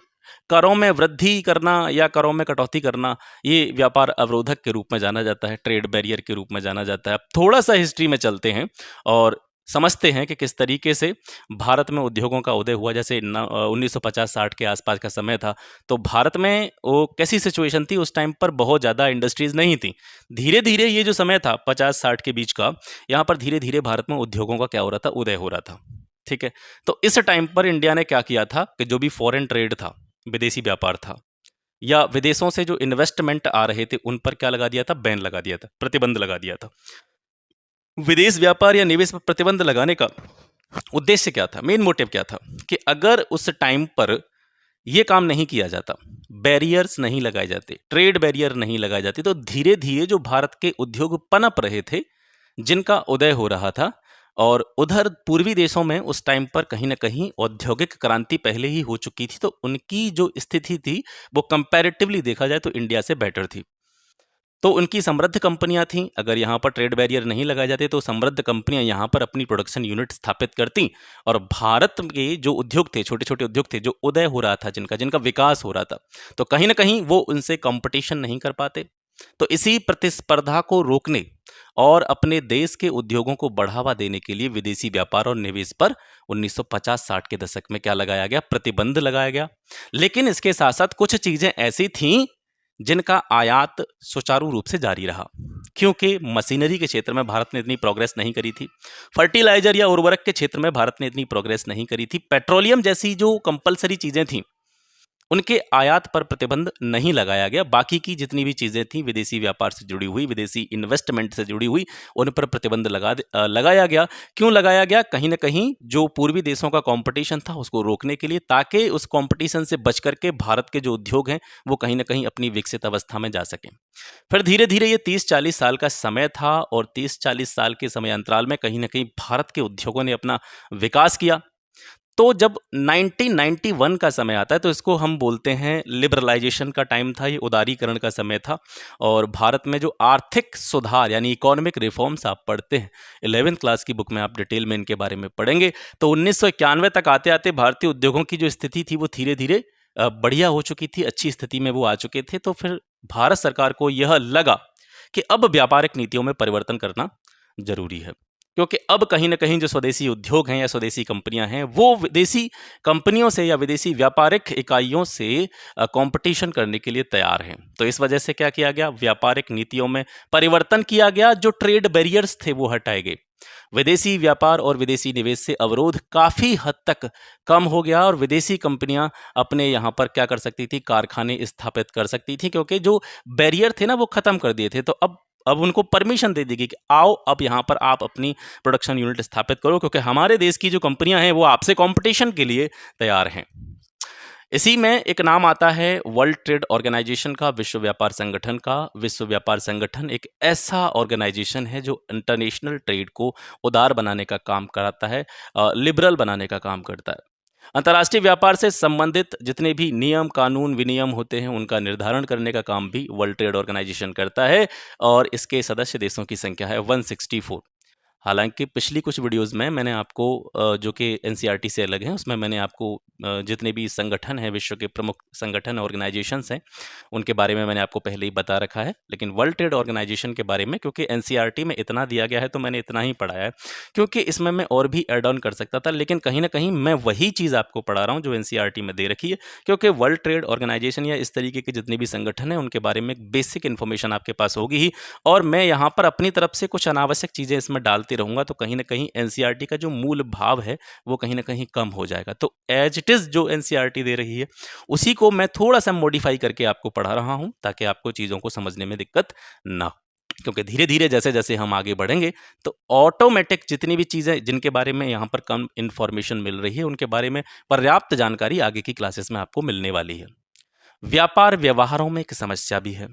करों में वृद्धि करना या करों में कटौती करना, ये व्यापार अवरोधक के रूप में जाना जाता है, ट्रेड बैरियर के रूप में जाना जाता है। अब थोड़ा सा हिस्ट्री में चलते हैं और समझते हैं कि किस तरीके से भारत में उद्योगों का उदय हुआ। जैसे 1950-60 के आसपास का समय था, तो भारत में वो कैसी सिचुएशन थी, उस टाइम पर बहुत ज़्यादा इंडस्ट्रीज़ नहीं थी। धीरे धीरे ये जो समय था 50-60 के बीच का, यहाँ पर धीरे धीरे भारत में उद्योगों का क्या हो रहा था, उदय हो रहा था। ठीक है, तो इस टाइम पर इंडिया ने क्या किया था कि जो भी फॉरेन ट्रेड था, विदेशी व्यापार था, या विदेशों से जो इन्वेस्टमेंट आ रहे थे, उन पर क्या लगा दिया था, बैन लगा दिया था, प्रतिबंध लगा दिया था। विदेश व्यापार या निवेश पर प्रतिबंध लगाने का उद्देश्य क्या था, मेन मोटिव क्या था, कि अगर उस टाइम पर यह काम नहीं किया जाता, बैरियर्स नहीं लगाए जाते, ट्रेड बैरियर नहीं लगाए जाते, तो धीरे धीरे जो भारत के उद्योग पनप रहे थे, जिनका उदय हो रहा था, और उधर पूर्वी देशों में उस टाइम पर कहीं ना कहीं औद्योगिक क्रांति पहले ही हो चुकी थी, तो उनकी जो स्थिति थी वो कंपैरेटिवली देखा जाए तो इंडिया से बेटर थी। तो उनकी समृद्ध कंपनियां थीं। अगर यहाँ पर ट्रेड बैरियर नहीं लगाए जाते तो समृद्ध कंपनियां यहाँ पर अपनी प्रोडक्शन यूनिट स्थापित करती, और भारत के जो उद्योग थे, छोटे छोटे उद्योग थे जो उदय हो रहा था, जिनका जिनका विकास हो रहा था, तो कहीं ना कहीं वो उनसे कंपटीशन नहीं कर पाते। तो इसी प्रतिस्पर्धा को रोकने और अपने देश के उद्योगों को बढ़ावा देने के लिए विदेशी व्यापार और निवेश पर 1950-60 के दशक में क्या लगाया गया, प्रतिबंध लगाया गया। लेकिन इसके साथ साथ कुछ चीजें ऐसी थीं जिनका आयात सुचारू रूप से जारी रहा, क्योंकि मशीनरी के क्षेत्र में भारत ने इतनी प्रोग्रेस नहीं करी थी, फर्टिलाइजर या उर्वरक के क्षेत्र में भारत ने इतनी प्रोग्रेस नहीं करी थी, पेट्रोलियम जैसी जो कंपलसरी चीजें थीं उनके आयात पर प्रतिबंध नहीं लगाया गया। बाकी की जितनी भी चीज़ें थीं विदेशी व्यापार से जुड़ी हुई, विदेशी इन्वेस्टमेंट से जुड़ी हुई, उन पर प्रतिबंध लगाया गया। क्यों लगाया गया? कहीं ना कहीं जो पूर्वी देशों का कंपटीशन था उसको रोकने के लिए, ताकि उस कंपटीशन से बच करके भारत के जो उद्योग हैं वो कहीं ना कहीं अपनी विकसित अवस्था में जा सकें। फिर धीरे धीरे ये 30-40 साल का समय था, और 30-40 साल के समय अंतराल में कहीं ना कहीं भारत के उद्योगों ने अपना विकास किया। तो जब 1991 का समय आता है तो इसको हम बोलते हैं लिबरलाइजेशन का टाइम था, ये उदारीकरण का समय था, और भारत में जो आर्थिक सुधार यानी इकोनॉमिक रिफॉर्म्स आप पढ़ते हैं 11th क्लास की बुक में, आप डिटेल में इनके बारे में पढ़ेंगे, तो 1991 तक आते आते भारतीय उद्योगों की जो स्थिति थी वो धीरे धीरे बढ़िया हो चुकी थी, अच्छी स्थिति में वो आ चुके थे। तो फिर भारत सरकार को यह लगा कि अब व्यापारिक नीतियों में परिवर्तन करना जरूरी है, क्योंकि अब कहीं ना कहीं जो स्वदेशी उद्योग हैं या स्वदेशी कंपनियां हैं वो विदेशी कंपनियों से या विदेशी व्यापारिक इकाइयों से कंपटीशन करने के लिए तैयार हैं। तो इस वजह से क्या किया गया, व्यापारिक नीतियों में परिवर्तन किया गया, जो ट्रेड बैरियर्स थे वो हटाए गए, विदेशी व्यापार और विदेशी निवेश से अवरोध काफी हद तक कम हो गया, और विदेशी कंपनियां अपने यहाँ पर क्या कर सकती थी, कारखाने स्थापित कर सकती थी, क्योंकि जो बैरियर थे ना वो खत्म कर दिए थे। तो अब उनको परमिशन दे दी गई कि आओ अब यहाँ पर आप अपनी प्रोडक्शन यूनिट स्थापित करो, क्योंकि हमारे देश की जो कंपनियां हैं वो आपसे कंपटीशन के लिए तैयार हैं। इसी में एक नाम आता है वर्ल्ड ट्रेड ऑर्गेनाइजेशन का, विश्व व्यापार संगठन का। विश्व व्यापार संगठन एक ऐसा ऑर्गेनाइजेशन है जो इंटरनेशनल ट्रेड को उदार बनाने का काम करता है, लिबरल बनाने का काम करता है। अंतर्राष्ट्रीय व्यापार से संबंधित जितने भी नियम, कानून, विनियम होते हैं उनका निर्धारण करने का काम भी वर्ल्ड ट्रेड ऑर्गेनाइजेशन करता है, और इसके सदस्य देशों की संख्या है 164। हालांकि पिछली कुछ वीडियोस में मैंने आपको जो कि एनसीईआरटी से अलग हैं उसमें मैंने आपको जितने भी संगठन हैं, विश्व के प्रमुख संगठन ऑर्गेनाइजेशंस हैं, उनके बारे में मैंने आपको पहले ही बता रखा है। लेकिन वर्ल्ड ट्रेड ऑर्गेनाइजेशन के बारे में क्योंकि एनसीईआरटी में इतना दिया गया है तो मैंने इतना ही पढ़ाया है, क्योंकि इसमें मैं और भी ऐड ऑन कर सकता था, लेकिन कहीं ना कहीं मैं वही चीज़ आपको पढ़ा रहा हूँ जो एनसीईआरटी में दे रखी है, क्योंकि वर्ल्ड ट्रेड ऑर्गेनाइजेशन या इस तरीके के जितने भी संगठन हैं उनके बारे में एक बेसिक इन्फॉर्मेशन आपके पास होगी ही, और मैं यहाँ पर अपनी तरफ से कुछ अनावश्यक चीज़ें इसमें डालते रहूँगा, तो कहीं ना कहीं एनसीईआरटी का जो मूल भाव है वो कहीं ना कहीं कम हो जाएगा। तो एज इट इज़ जो एनसीईआरटी दे रही है उसी को मैं थोड़ा सा मॉडिफाई करके आपको पढ़ा रहा हूँ, ताकि आपको चीज़ों को समझने में दिक्कत ना हो। क्योंकि धीरे धीरे जैसे जैसे हम आगे बढ़ेंगे तो ऑटोमेटिक जितनी भी चीज़ें जिनके बारे में यहाँ पर कम इन्फॉर्मेशन मिल रही है उनके बारे में पर्याप्त जानकारी आगे की क्लासेस में आपको मिलने वाली है। व्यापार व्यवहारों में एक समस्या भी है।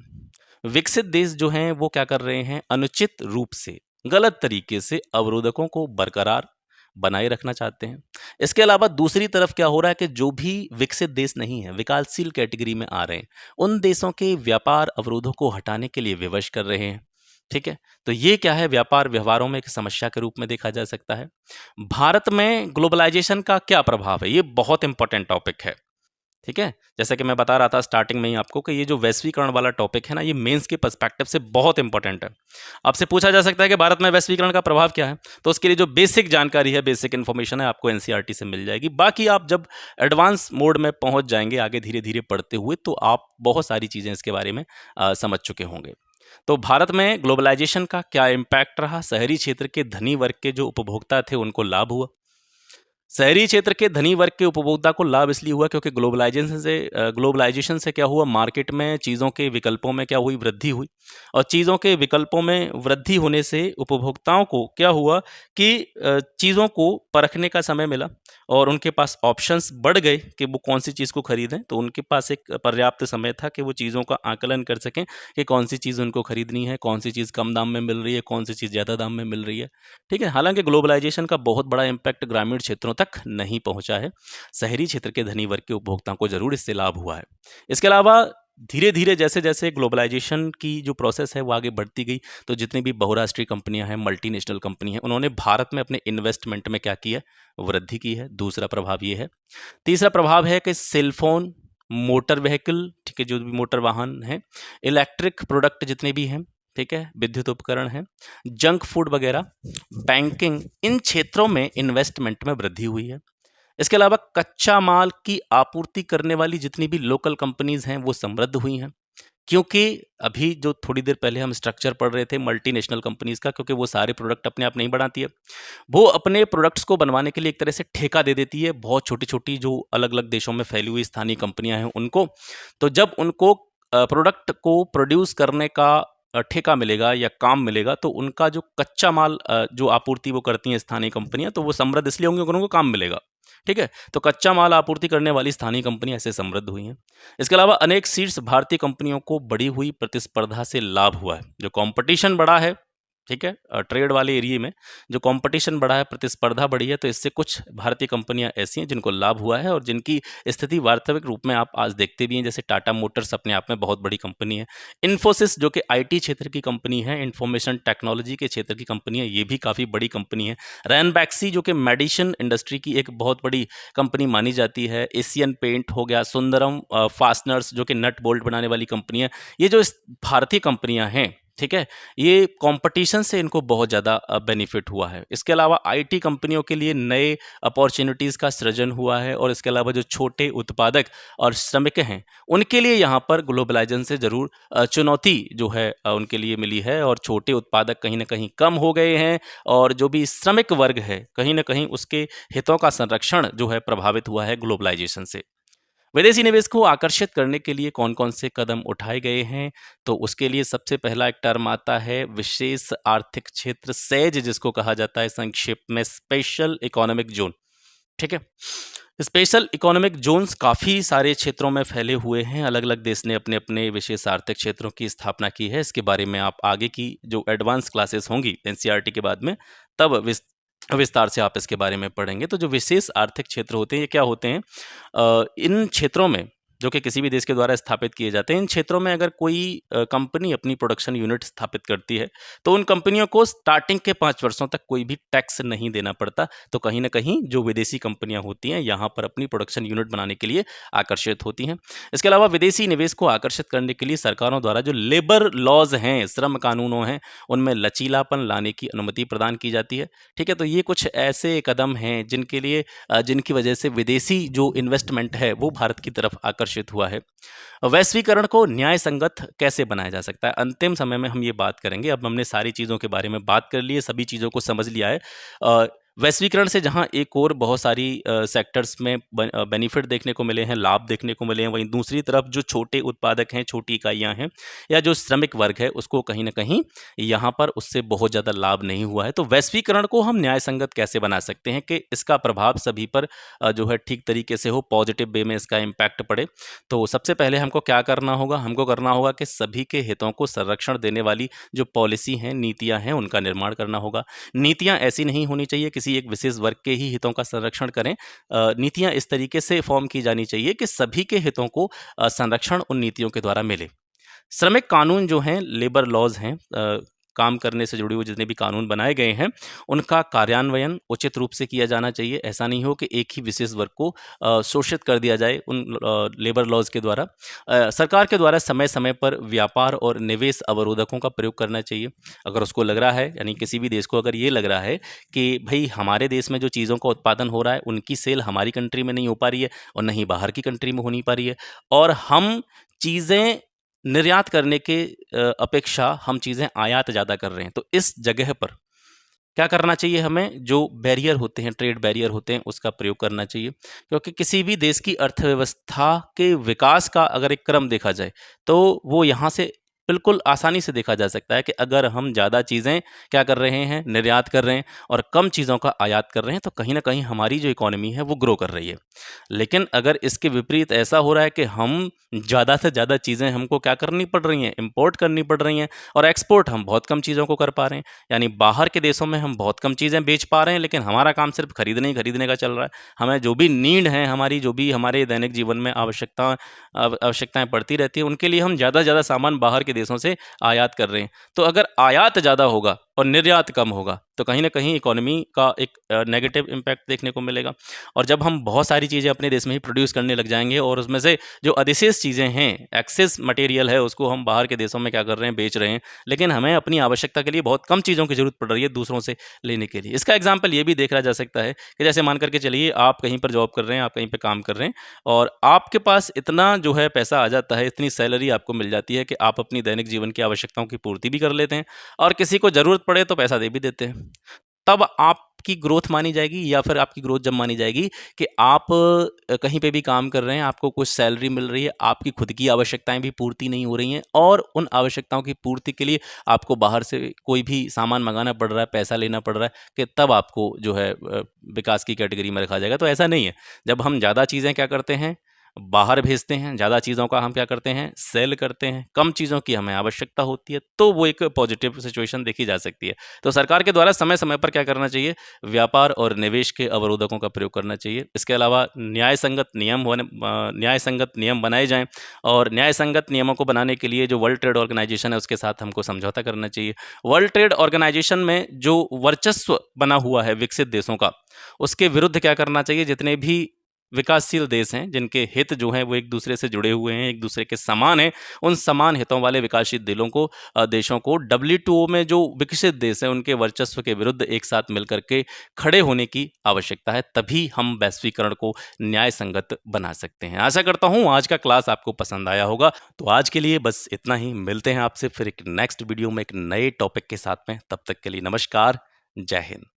विकसित देश जो हैं वो क्या कर रहे हैं, अनुचित रूप से, गलत तरीके से अवरोधकों को बरकरार बनाए रखना चाहते हैं। इसके अलावा दूसरी तरफ क्या हो रहा है कि जो भी विकसित देश नहीं है, विकासशील कैटेगरी में आ रहे हैं, उन देशों के व्यापार अवरोधों को हटाने के लिए विवश कर रहे हैं। ठीक है, तो ये क्या है, व्यापार व्यवहारों में एक समस्या के रूप में देखा जा सकता है। भारत में ग्लोबलाइजेशन का क्या प्रभाव है, ये बहुत इंपॉर्टेंट टॉपिक है। ठीक है, जैसा कि मैं बता रहा था स्टार्टिंग में ही आपको कि ये जो वैश्वीकरण वाला टॉपिक है ना, ये मेंस के पर्सपेक्टिव से बहुत इंपॉर्टेंट है। आपसे पूछा जा सकता है कि भारत में वैश्वीकरण का प्रभाव क्या है, तो उसके लिए जो बेसिक जानकारी है, बेसिक इन्फॉर्मेशन है, आपको एनसीईआरटी से मिल जाएगी। बाकी आप जब एडवांस मोड में पहुंच जाएंगे आगे धीरे धीरे पढ़ते हुए, तो आप बहुत सारी चीज़ें इसके बारे में समझ चुके होंगे। तो भारत में ग्लोबलाइजेशन का क्या इम्पैक्ट रहा, शहरी क्षेत्र के धनी वर्ग के जो उपभोक्ता थे उनको लाभ हुआ। शहरी क्षेत्र के धनी वर्ग के उपभोक्ता को लाभ इसलिए हुआ क्योंकि ग्लोबलाइजेशन से क्या हुआ, मार्केट में चीज़ों के विकल्पों में क्या हुई, वृद्धि हुई, और चीज़ों के विकल्पों में वृद्धि होने से उपभोक्ताओं को क्या हुआ कि चीज़ों को परखने का समय मिला और उनके पास ऑप्शंस बढ़ गए कि वो कौन सी चीज़ को खरीदें। तो उनके पास एक पर्याप्त समय था कि वो चीज़ों का आकलन कर सकें कि कौन सी चीज़ उनको खरीदनी है, कौन सी चीज़ कम दाम में मिल रही है, कौन सी चीज़ ज़्यादा दाम में मिल रही है। ठीक है, हालांकि ग्लोबलाइजेशन का बहुत बड़ा इम्पैक्ट ग्रामीण क्षेत्रों तक नहीं पहुंचा है, शहरी क्षेत्र के धनी वर्ग के उपभोक्ताओं को जरूर इससे लाभ हुआ है। इसके अलावा धीरे धीरे जैसे जैसे ग्लोबलाइजेशन की जो प्रोसेस है वो आगे बढ़ती गई, तो जितनी भी बहुराष्ट्रीय कंपनियां हैं, मल्टीनेशनल कंपनी हैं, उन्होंने भारत में अपने इन्वेस्टमेंट में क्या किया, वृद्धि की है। दूसरा प्रभाव ये है। तीसरा प्रभाव है कि सेलफोन, मोटर व्हीकल, ठीक है, जो भी मोटर वाहन हैं, इलेक्ट्रिक प्रोडक्ट जितने भी हैं, ठीक है, विद्युत उपकरण हैं, जंक फूड वगैरह, बैंकिंग, इन क्षेत्रों में इन्वेस्टमेंट में वृद्धि हुई है। इसके अलावा कच्चा माल की आपूर्ति करने वाली जितनी भी लोकल कंपनीज हैं वो समृद्ध हुई हैं, क्योंकि अभी जो थोड़ी देर पहले हम स्ट्रक्चर पढ़ रहे थे मल्टीनेशनल कंपनीज का, क्योंकि वो सारे प्रोडक्ट अपने आप नहीं बनाती है, वो अपने प्रोडक्ट्स को बनवाने के लिए एक तरह से ठेका दे देती है बहुत छोटी छोटी जो अलग अलग देशों में फैली हुई स्थानीय कंपनियां हैं उनको। तो जब उनको प्रोडक्ट को प्रोड्यूस करने का ठेका मिलेगा या काम मिलेगा, तो उनका जो कच्चा माल जो आपूर्ति वो करती हैं स्थानीय कंपनियां, तो वो समृद्ध इसलिए होंगे क्योंकि उनको काम मिलेगा। ठीक है, तो कच्चा माल आपूर्ति करने वाली स्थानीय कंपनियां ऐसे समृद्ध हुई हैं। इसके अलावा अनेक शीर्ष भारतीय कंपनियों को बढ़ी हुई प्रतिस्पर्धा से लाभ हुआ है। जो कंपटीशन बढ़ा है, ठीक है, ट्रेड वाले एरिया में जो कंपटीशन बढ़ा है, प्रतिस्पर्धा बढ़ी है, तो इससे कुछ भारतीय कंपनियां ऐसी हैं जिनको लाभ हुआ है और जिनकी स्थिति वास्तविक रूप में आप आज देखते भी हैं। जैसे टाटा मोटर्स अपने आप में बहुत बड़ी कंपनी है, इन्फोसिस जो कि आईटी क्षेत्र की कंपनी है, इंफॉर्मेशन टेक्नोलॉजी के क्षेत्र की कंपनी है, ये भी काफ़ी बड़ी कंपनी है। रैनबैक्सी जो कि मेडिसिन इंडस्ट्री की एक बहुत बड़ी कंपनी मानी जाती है। एशियन पेंट हो गया, सुंदरम फास्टनर्स जो कि नट बोल्ट बनाने वाली कंपनी है। ये जो भारतीय कंपनियां हैं, ठीक है, ये कंपटीशन से इनको बहुत ज़्यादा बेनिफिट हुआ है। इसके अलावा आईटी कंपनियों के लिए नए अपॉर्चुनिटीज़ का सृजन हुआ है, और इसके अलावा जो छोटे उत्पादक और श्रमिक हैं उनके लिए यहाँ पर ग्लोबलाइजेशन से ज़रूर चुनौती जो है उनके लिए मिली है, और छोटे उत्पादक कहीं ना कहीं कम हो गए हैं, और जो भी श्रमिक वर्ग है कहीं ना कहीं उसके हितों का संरक्षण जो है प्रभावित हुआ है ग्लोबलाइजेशन से। विदेशी निवेश को आकर्षित करने के लिए कौन कौन से कदम उठाए गए हैं, तो उसके लिए सबसे पहला एक टर्म आता है विशेष आर्थिक क्षेत्र, सेज जिसको कहा जाता है संक्षेप में, स्पेशल इकोनॉमिक जोन। ठीक है, स्पेशल इकोनॉमिक जोन्स काफ़ी सारे क्षेत्रों में फैले हुए हैं। अलग अलग देश ने अपने अपने विशेष आर्थिक क्षेत्रों की स्थापना की है। इसके बारे में आप आगे की जो एडवांस क्लासेस होंगी एनसीईआरटी के बाद में, तब विस्तार से आप इसके बारे में पढ़ेंगे। तो जो विशेष आर्थिक क्षेत्र होते हैं ये क्या होते हैं, इन क्षेत्रों में जो कि किसी भी देश के द्वारा स्थापित किए जाते हैं, इन क्षेत्रों में अगर कोई कंपनी अपनी प्रोडक्शन यूनिट स्थापित करती है, तो उन कंपनियों को स्टार्टिंग के 5 वर्षों तक कोई भी टैक्स नहीं देना पड़ता। तो कहीं न कहीं जो विदेशी कंपनियाँ होती हैं, यहाँ पर अपनी प्रोडक्शन यूनिट बनाने के लिए आकर्षित होती हैं। इसके अलावा विदेशी निवेश को आकर्षित करने के लिए सरकारों द्वारा जो लेबर लॉज़ हैं, श्रम कानूनों हैं, उनमें लचीलापन लाने की अनुमति प्रदान की जाती है। ठीक है, तो ये कुछ ऐसे कदम हैं जिनके लिए जिनकी वजह से विदेशी जो इन्वेस्टमेंट है वो भारत की तरफ आकर्षित हुआ है। वैश्वीकरण को न्याय संगत कैसे बनाया जा सकता है, अंतिम समय में हम ये बात करेंगे। अब हमने सारी चीज़ों के बारे में बात कर ली है, सभी चीज़ों को समझ लिया है। वैश्वीकरण से जहाँ एक और बहुत सारी सेक्टर्स में बेनिफिट देखने को मिले हैं, लाभ देखने को मिले हैं, वहीं दूसरी तरफ जो छोटे उत्पादक हैं, छोटी इकाइयाँ हैं या जो श्रमिक वर्ग है, उसको कहीं न कहीं यहाँ पर उससे बहुत ज़्यादा लाभ नहीं हुआ है। तो वैश्वीकरण को हम न्याय संगत कैसे बना सकते हैं कि इसका प्रभाव सभी पर जो है ठीक तरीके से हो, पॉजिटिव वे में इसका इम्पैक्ट पड़े। तो सबसे पहले हमको क्या करना होगा? हमको करना होगा कि सभी के हितों को संरक्षण देने वाली जो पॉलिसी हैं, नीतियाँ हैं, उनका निर्माण करना होगा। नीतियाँ ऐसी नहीं होनी चाहिए किसी एक विशेष वर्ग के ही हितों का संरक्षण करें। नीतियाँ इस तरीके से फॉर्म की जानी चाहिए कि सभी के हितों को संरक्षण उन नीतियों के द्वारा मिले। श्रमिक कानून जो हैं, लेबर लॉज़ हैं, काम करने से जुड़े हुए जितने भी कानून बनाए गए हैं, उनका कार्यान्वयन उचित रूप से किया जाना चाहिए। ऐसा नहीं हो कि एक ही विशेष वर्ग को शोषित कर दिया जाए उन लेबर लॉज़ के द्वारा। सरकार के द्वारा समय-समय पर व्यापार और निवेश अवरोधकों का प्रयोग करना चाहिए। अगर उसको लग रहा है, यानी किसी भी देश को अगर ये लग रहा है कि भई हमारे देश में जो चीज़ों का उत्पादन हो रहा है, उनकी सेल हमारी कंट्री में नहीं हो पा रही है और ना ही बाहर की कंट्री में हो नहीं पा रही है, और हम चीज़ें निर्यात करने के अपेक्षा हम चीज़ें आयात ज़्यादा कर रहे हैं, तो इस जगह पर क्या करना चाहिए हमें? जो बैरियर होते हैं, ट्रेड बैरियर होते हैं, उसका प्रयोग करना चाहिए। क्योंकि किसी भी देश की अर्थव्यवस्था के विकास का अगर एक क्रम देखा जाए, तो वो यहाँ से बिल्कुल आसानी से देखा जा सकता है कि अगर हम ज़्यादा चीज़ें क्या कर रहे हैं, निर्यात कर रहे हैं और कम चीज़ों का आयात कर रहे हैं, तो कहीं न कहीं हमारी जो इकोनॉमी है वो ग्रो कर रही है। लेकिन अगर इसके विपरीत ऐसा हो रहा है कि हम ज़्यादा से ज़्यादा चीज़ें हमको क्या करनी पड़ रही हैं, इम्पोर्ट करनी पड़ रही हैं, और एक्सपोर्ट हम बहुत कम चीज़ों को कर पा रहे हैं। यानी बाहर के देशों में हम बहुत कम चीज़ें बेच पा रहे हैं, लेकिन हमारा काम सिर्फ खरीदने ही खरीदने का चल रहा है। हमें जो भी नीड है, हमारी जो भी हमारे दैनिक जीवन में आवश्यकताएँ पड़ती रहती हैं, उनके लिए हम ज़्यादा से ज़्यादा सामान बाहर के देशों से आयात कर रहे हैं। तो अगर आयात ज़्यादा होगा और निर्यात कम होगा, तो कहीं न कहीं इकोनॉमी का एक नेगेटिव इम्पैक्ट देखने को मिलेगा। और जब हम बहुत सारी चीज़ें अपने देश में ही प्रोड्यूस करने लग जाएँगे और उसमें से जो अधिशेष चीज़ें हैं, एक्सेस मटेरियल है, उसको हम बाहर के देशों में क्या कर रहे हैं, बेच रहे हैं। लेकिन हमें अपनी आवश्यकता के लिए बहुत कम चीज़ों की ज़रूरत पड़ रही है दूसरों से लेने के लिए। इसका एग्ज़ाम्पल ये भी देखा जा सकता है कि जैसे मान कर के चलिए, आप कहीं पर जॉब कर रहे हैं, आप कहीं पे काम कर रहे हैं और आपके पास इतना जो है पैसा आ जाता है, इतनी सैलरी आपको मिल जाती है कि आप अपनी दैनिक जीवन की आवश्यकताओं की पूर्ति भी कर लेते हैं और किसी को ज़रूरत पड़े तो पैसा दे भी देते हैं। तब आपकी ग्रोथ मानी जाएगी, या फिर आपकी ग्रोथ जब मानी जाएगी कि आप कहीं पे भी काम कर रहे हैं, आपको कुछ सैलरी मिल रही है, आपकी खुद की आवश्यकताएँ भी पूर्ति नहीं हो रही हैं और उन आवश्यकताओं की पूर्ति के लिए आपको बाहर से कोई भी सामान मँगाना पड़ रहा है, पैसा लेना पड़ रहा है, कि तब आपको जो है विकास की कैटेगरी में रखा जाएगा। तो ऐसा नहीं है। जब हम ज़्यादा चीज़ें क्या करते हैं, बाहर भेजते हैं, ज़्यादा चीज़ों का हम क्या करते हैं, सेल करते हैं, कम चीज़ों की हमें आवश्यकता होती है, तो वो एक पॉजिटिव सिचुएशन देखी जा सकती है। तो सरकार के द्वारा समय-समय पर क्या करना चाहिए, व्यापार और निवेश के अवरोधकों का प्रयोग करना चाहिए। इसके अलावा न्याय संगत नियम बनाए जाएँ, और न्याय संगत नियमों को बनाने के लिए जो वर्ल्ड ट्रेड ऑर्गेनाइजेशन है, उसके साथ हमको समझौता करना चाहिए। वर्ल्ड ट्रेड ऑर्गेनाइजेशन में जो वर्चस्व बना हुआ है विकसित देशों का, उसके विरुद्ध क्या करना चाहिए, जितने भी विकासशील देश हैं, जिनके हित जो हैं वो एक दूसरे से जुड़े हुए हैं, एक दूसरे के समान हैं, उन समान हितों वाले विकासशील देशों को WTO में जो विकसित देश हैं, उनके वर्चस्व के विरुद्ध एक साथ मिलकर के खड़े होने की आवश्यकता है। तभी हम वैश्वीकरण को न्याय संगत बना सकते हैं। आशा करता हूँ आज का क्लास आपको पसंद आया होगा। तो आज के लिए बस इतना ही। मिलते हैं आपसे फिर एक नेक्स्ट वीडियो में एक नए टॉपिक के साथ में। तब तक के लिए नमस्कार। जय हिंद।